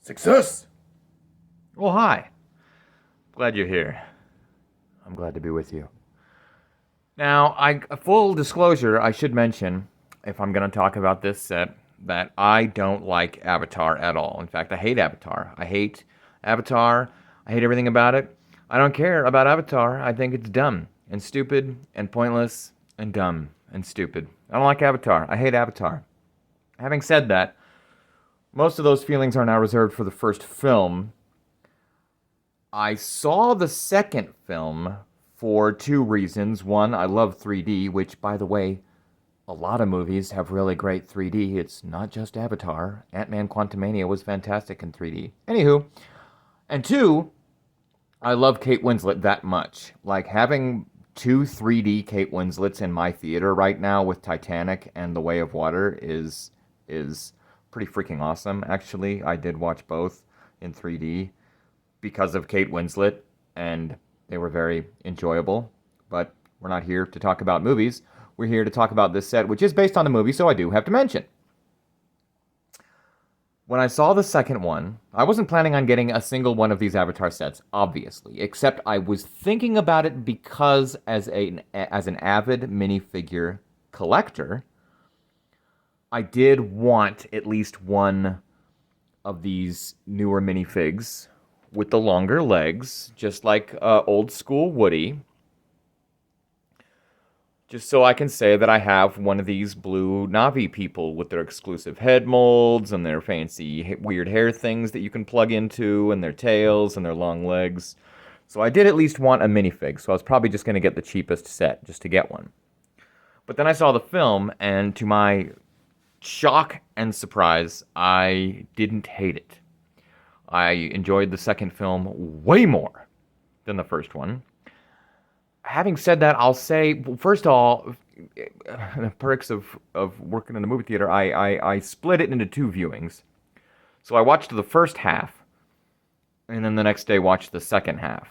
Success! Well, hi. Glad you're here. I'm glad to be with you. Now, full disclosure, I should mention, if I'm going to talk about this set, that I don't like Avatar at all. In fact, I hate Avatar. I hate Avatar. I hate everything about it. I don't care about Avatar. I think it's dumb and stupid and pointless and dumb and stupid. I don't like Avatar. I hate Avatar. Having said that, most of those feelings are now reserved for the first film. I saw the second film for two reasons. One, I love 3D, which, by the way, a lot of movies have really great 3D. It's not just Avatar. Ant-Man Quantumania was fantastic in 3D. Anywho, and two, I love Kate Winslet that much. Like, having two 3D Kate Winslets in my theater right now with Titanic and The Way of Water is pretty freaking awesome. Actually, I did watch both in 3D because of Kate Winslet, and they were very enjoyable. But we're not here to talk about movies. We're here to talk about this set, which is based on the movie, so I do have to mention. When I saw the second one, I wasn't planning on getting a single one of these Avatar sets, obviously, except I was thinking about it because as an avid minifigure collector, I did want at least one of these newer minifigs with the longer legs, just like old school Woody, just so I can say that I have one of these blue Navi people with their exclusive head molds and their fancy weird hair things that you can plug into, and their tails and their long legs. So I did at least want a minifig, so I was probably just going to get the cheapest set just to get one. But then I saw the film, and to my shock and surprise, I didn't hate it. I enjoyed the second film way more than the first one. Having said that, I'll say, first of all, the perks of working in the movie theater, I split it into two viewings. So I watched the first half, and then the next day watched the second half.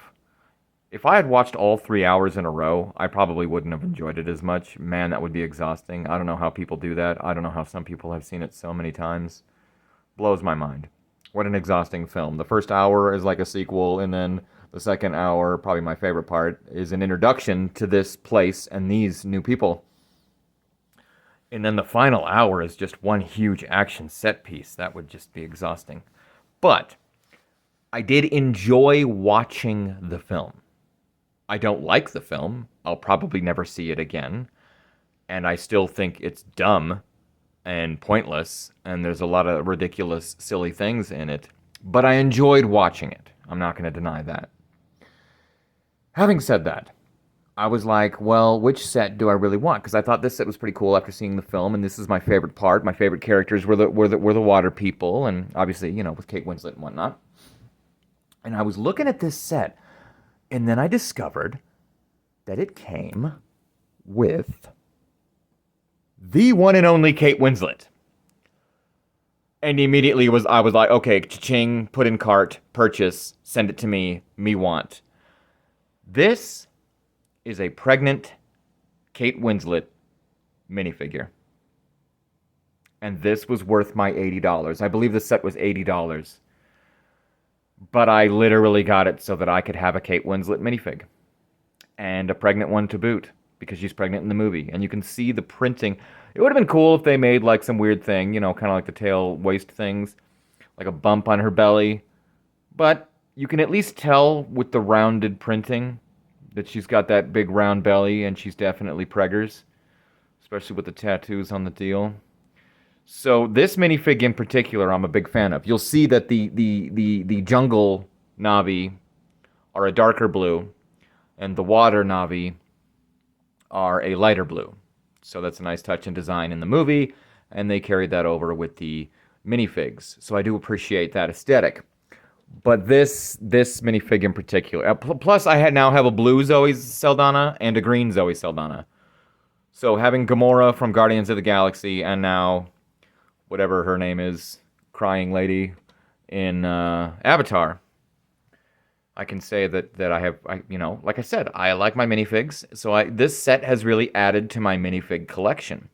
If I had watched all 3 hours in a row, I probably wouldn't have enjoyed it as much. Man, that would be exhausting. I don't know how people do that. I don't know how some people have seen it so many times. Blows my mind. What an exhausting film. The first hour is like a sequel, and then the second hour, probably my favorite part, is an introduction to this place and these new people. And then the final hour is just one huge action set piece. That would just be exhausting. But I did enjoy watching the film. I don't like the film. I'll probably never see it again. And I still think it's dumb and pointless, and there's a lot of ridiculous, silly things in it. But I enjoyed watching it. I'm not going to deny that. Having said that, I was like, well, which set do I really want? Because I thought this set was pretty cool after seeing the film, and this is my favorite part. My favorite characters were the water people, and obviously, with Kate Winslet and whatnot. And I was looking at this set, and then I discovered that it came with the one and only Kate Winslet. And immediately I was like, okay, cha-ching, put in cart, purchase, send it to me want. This is a pregnant Kate Winslet minifigure. And this was worth my $80. I believe the set was $80. But I literally got it so that I could have a Kate Winslet minifig. And a pregnant one to boot, because she's pregnant in the movie. And you can see the printing. It would have been cool if they made like some weird thing, kind of like the tail waist things, like a bump on her belly. But you can at least tell with the rounded printing that she's got that big round belly, and she's definitely preggers, especially with the tattoos on the deal. So this minifig in particular, I'm a big fan of. You'll see that the jungle Navi are a darker blue, and the water Navi are a lighter blue. So that's a nice touch in design in the movie, and they carried that over with the minifigs. So I do appreciate that aesthetic. But this minifig in particular, plus I now have a blue Zoe Saldana and a green Zoe Saldana. So having Gamora from Guardians of the Galaxy, and now whatever her name is, crying lady in Avatar, I can say that I have, like I said, I like my minifigs. So this set has really added to my minifig collection.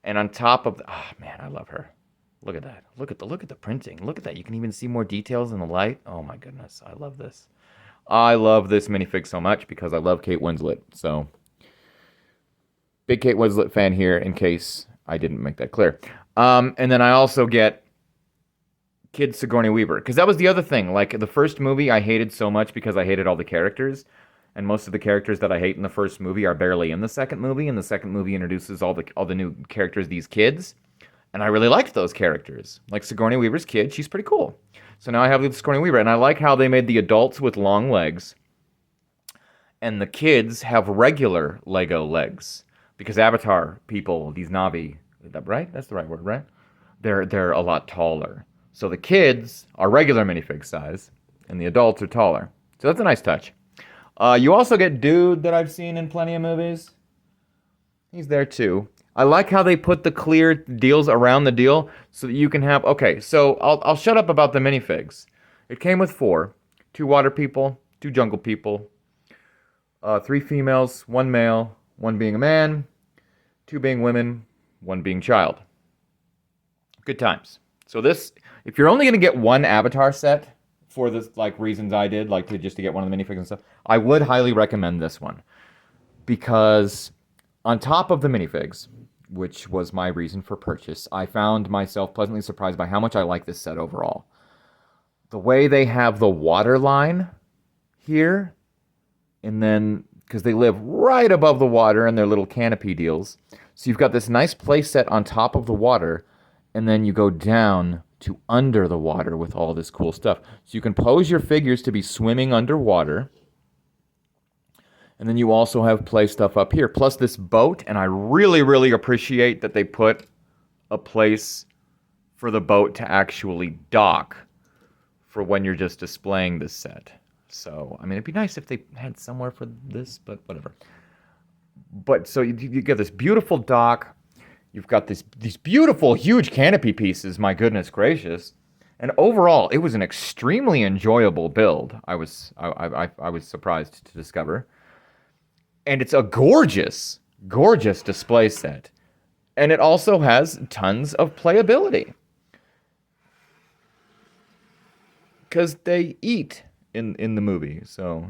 And on top of, oh man, I love her. Look at that. Look at the printing. Look at that. You can even see more details in the light. Oh my goodness. I love this. I love this minifig so much because I love Kate Winslet. So, big Kate Winslet fan here in case I didn't make that clear. And then I also get Kid Sigourney Weaver because that was the other thing. Like the first movie I hated so much because I hated all the characters. And most of the characters that I hate in the first movie are barely in the second movie, and the second movie introduces all the new characters, these kids. And I really liked those characters. Like Sigourney Weaver's kid, she's pretty cool. So now I have Sigourney Weaver, and I like how they made the adults with long legs, and the kids have regular Lego legs. Because Avatar people, these Na'vi, right? That's the right word, right? They're a lot taller. So the kids are regular minifig size, and the adults are taller. So that's a nice touch. You also get Dude that I've seen in plenty of movies. He's there too. I like how they put the clear deals around the deal so that you can have. Okay, so I'll shut up about the minifigs. It came with 4: 2 water people, 2 jungle people, 3 females, 1 male, 1 being a man, 2 being women, 1 being child. Good times. So this, if you're only gonna get 1 avatar set for the like reasons I did, like to get one of the minifigs and stuff, I would highly recommend this one because on top of the minifigs, which was my reason for purchase, I found myself pleasantly surprised by how much I like this set overall. The way they have the water line here, and then because they live right above the water in their little canopy deals, so you've got this nice play set on top of the water, and then you go down to under the water with all this cool stuff. So you can pose your figures to be swimming underwater. And then you also have play stuff up here. Plus this boat, and I really, really appreciate that they put a place for the boat to actually dock for when you're just displaying this set. So, I mean, it'd be nice if they had somewhere for this, but whatever. But so you get this beautiful dock. You've got these beautiful, huge canopy pieces. My goodness gracious! And overall, it was an extremely enjoyable build. I was surprised to discover, and it's a gorgeous, gorgeous display set, and it also has tons of playability because they eat in the movie. So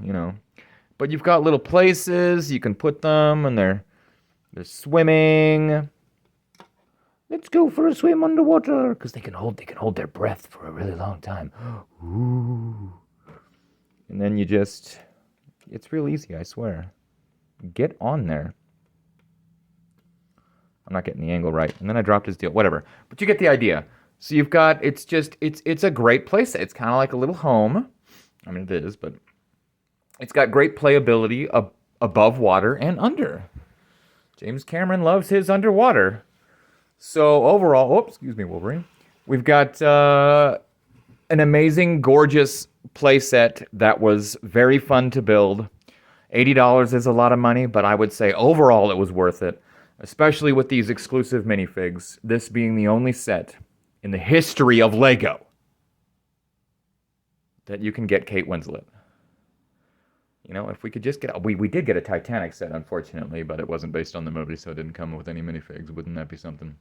but you've got little places you can put them, and they're swimming. Let's go for a swim underwater because they can hold their breath for a really long time. Ooh. And then it's real easy, I swear. Get on there. I'm not getting the angle right. And then I dropped his deal. Whatever. But you get the idea. So you've got, it's a great place. It's kind of like a little home. I mean, it is, but it's got great playability above water and under. James Cameron loves his underwater. So overall, excuse me, Wolverine. We've got an amazing, gorgeous playset that was very fun to build. $80 is a lot of money, but I would say overall it was worth it, especially with these exclusive minifigs, this being the only set in the history of Lego that you can get Kate Winslet. If we could just get... We did get a Titanic set, unfortunately, but it wasn't based on the movie, so it didn't come with any minifigs. Wouldn't that be something?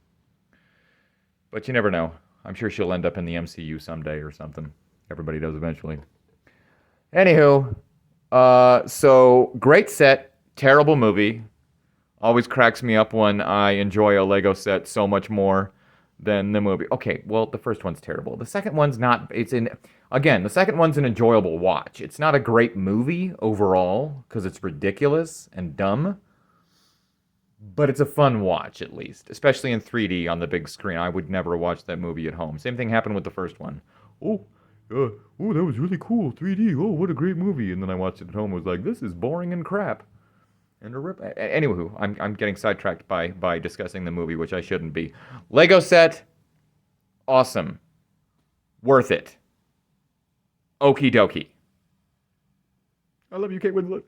But you never know. I'm sure she'll end up in the MCU someday or something. Everybody does eventually. Anywho, so great set, terrible movie. Always cracks me up when I enjoy a Lego set so much more than the movie. Okay, well, the first one's terrible. The second one's not... Again, the second one's an enjoyable watch. It's not a great movie overall, because it's ridiculous and dumb. But it's a fun watch, at least. Especially in 3D on the big screen. I would never watch that movie at home. Same thing happened with the first one. Oh, that was really cool. 3D. Oh, what a great movie. And then I watched it at home and was like, this is boring and crap. And a rip. Anywho, I'm getting sidetracked by discussing the movie, which I shouldn't be. Lego set. Awesome. Worth it. Okie dokie. I love you, Kate Winslet.